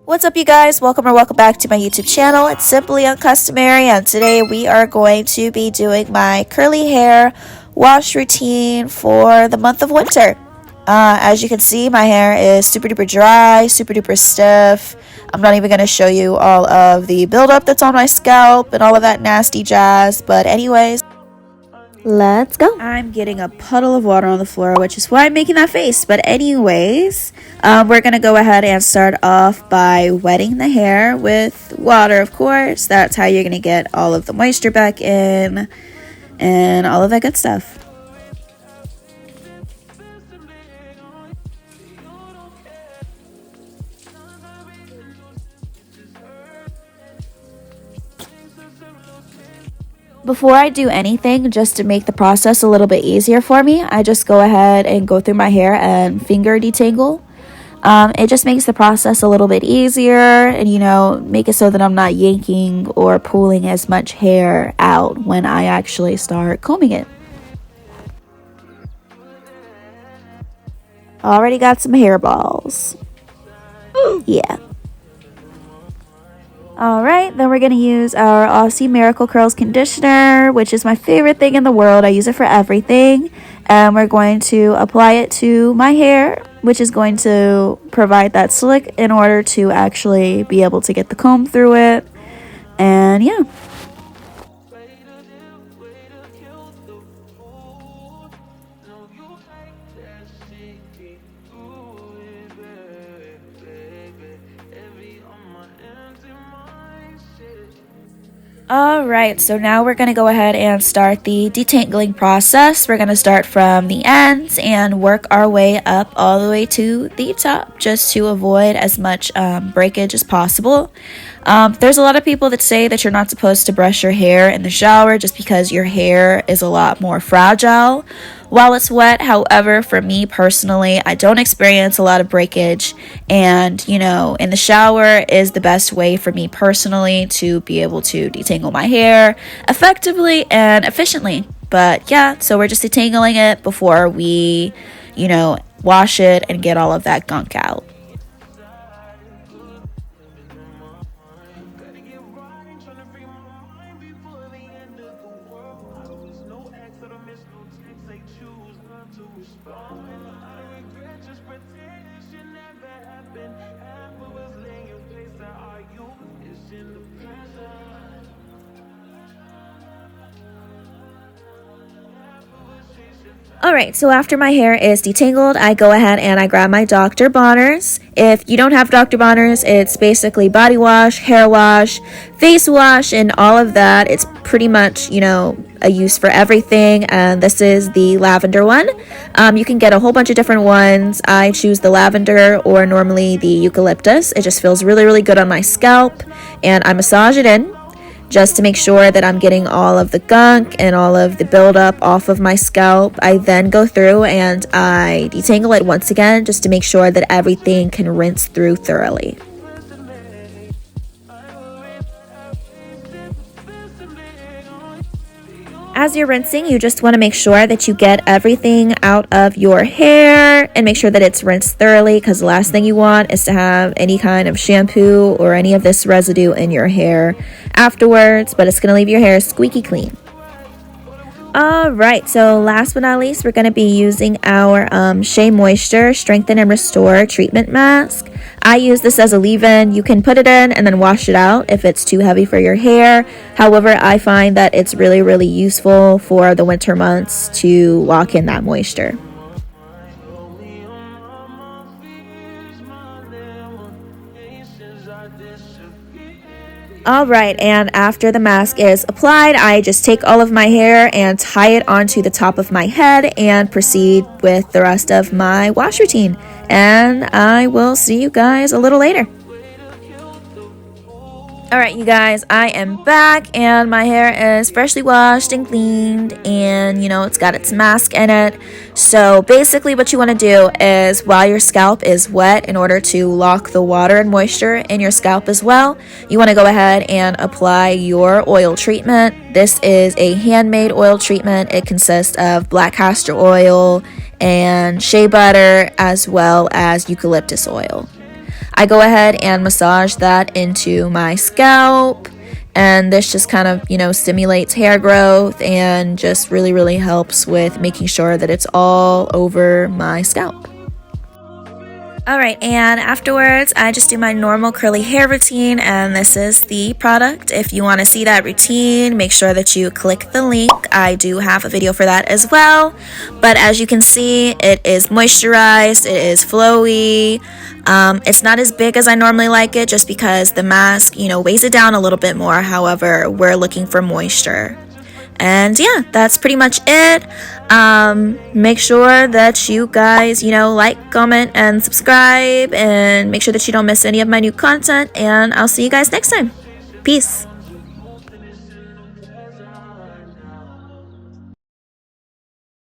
What's up, you guys? Welcome back to my YouTube channel. It's Simply Uncustomary, and today we are going to be doing my curly hair wash routine for the month of winter. As you can see, my hair is super duper dry, super duper stiff. I'm not even going to show you all of the buildup that's on my scalp and all of that nasty jazz, but anyways, let's go. I'm getting a puddle of water on the floor, which is why I'm making that face. But anyways, we're going to go ahead and start off by wetting the hair with water, of course. That's how you're going to get all of the moisture back in and all of that good stuff. Before I do anything, just to make the process a little bit easier for me, I just go ahead and go through my hair and finger detangle. It just makes the process a little bit easier and, make it so that I'm not yanking or pulling as much hair out when I actually start combing it. Already got some hairballs. Yeah. Alright, then we're going to use our Aussie Miracle Curls conditioner, which is my favorite thing in the world. I use it for everything. And we're going to apply it to my hair, which is going to provide that slick in order to actually be able to get the comb through it. And yeah. Alright, so now we're going to go ahead and start the detangling process. We're going to start from the ends and work our way up all the way to the top, just to avoid as much breakage as possible. There's a lot of people that say that you're not supposed to brush your hair in the shower just because your hair is a lot more fragile while it's wet. However, for me personally, I don't experience a lot of breakage, and in the shower is the best way for me personally to be able to detangle my hair effectively and efficiently. But yeah, so we're just detangling it before we wash it and get all of that gunk out. Alright, so after my hair is detangled, I go ahead and I grab my Dr. Bonners. If you don't have Dr. Bonners, it's basically body wash, hair wash, face wash, and all of that. It's pretty much, a use for everything, and this is the lavender one. You can get a whole bunch of different ones. I choose the lavender or normally the eucalyptus. It just feels really, really good on my scalp, and I massage it in just to make sure that I'm getting all of the gunk and all of the buildup off of my scalp. I then go through and I detangle it once again just to make sure that everything can rinse through thoroughly. As you're rinsing, you just want to make sure that you get everything out of your hair and make sure that it's rinsed thoroughly, because the last thing you want is to have any kind of shampoo or any of this residue in your hair afterwards, but it's going to leave your hair squeaky clean. Alright, so last but not least, we're going to be using our Shea Moisture Strengthen and Restore Treatment Mask. I use this as a leave-in. You can put it in and then wash it out if it's too heavy for your hair. However, I find that it's really, really useful for the winter months to lock in that moisture. Alright, and after the mask is applied, I just take all of my hair and tie it onto the top of my head and proceed with the rest of my wash routine. And I will see you guys a little later. Alright, you guys, I am back and my hair is freshly washed and cleaned, and it's got its mask in it. So basically what you want to do is, while your scalp is wet, in order to lock the water and moisture in your scalp as well, you want to go ahead and apply your oil treatment. This is a handmade oil treatment. It consists of black castor oil and shea butter as well as eucalyptus oil. I go ahead and massage that into my scalp. And this just kind of, stimulates hair growth and just really helps with making sure that it's all over my scalp. Alright, and afterwards, I just do my normal curly hair routine, and this is the product. If you want to see that routine, make sure that you click the link. I do have a video for that as well. But as you can see, it is moisturized, it is flowy. It's not as big as I normally like it just because the mask, weighs it down a little bit more. However, we're looking for moisture. And yeah, that's pretty much it. Make sure that you guys, like, comment, and subscribe, and make sure that you don't miss any of my new content, and I'll see you guys next time. Peace.